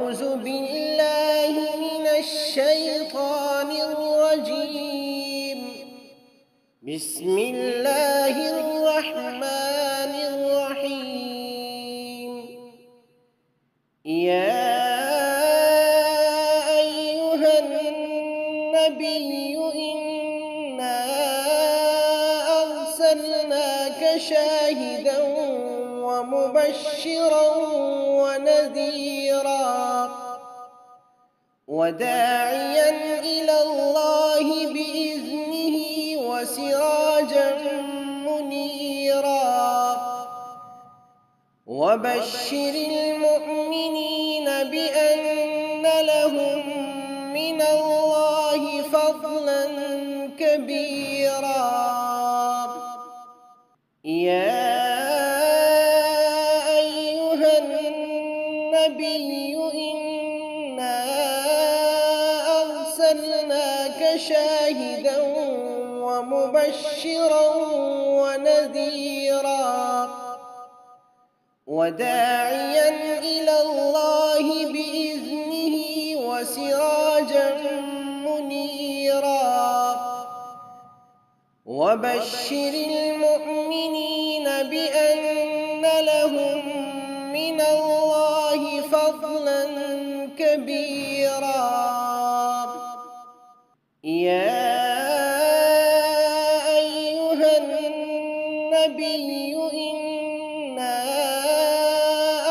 أعوذ بالله من الشيطان الرجيم. بسم الله الرحمن الرحيم. يا أيها النبي إنا أرسلناك شاهدا ومبشرا ونذيرا وداعيا إلى الله بإذنه وسراجا منيرا وبشر المؤمنين بأن لهم من الله فضلا كبيرا. يا أيها النبي إنا أرسلناك شاهدا ومبشرا ونذيرا وداعيا إلى الله بإذنه وسراجا منيرا وبشر المؤمنين بأن لهم من الله فضلا كبيرا. يا أيها النبي إنا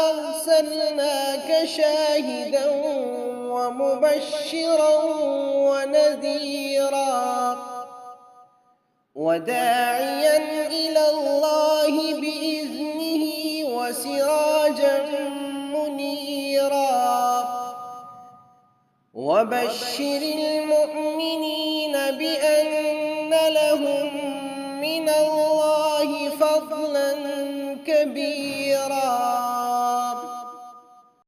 أرسلناك شاهدا ومبشرا ونذيرا وداعيا إلى الله بإذنه وسراجا منيرا وبشر المؤمنين بأن لهم من الله فضلا كبيرا.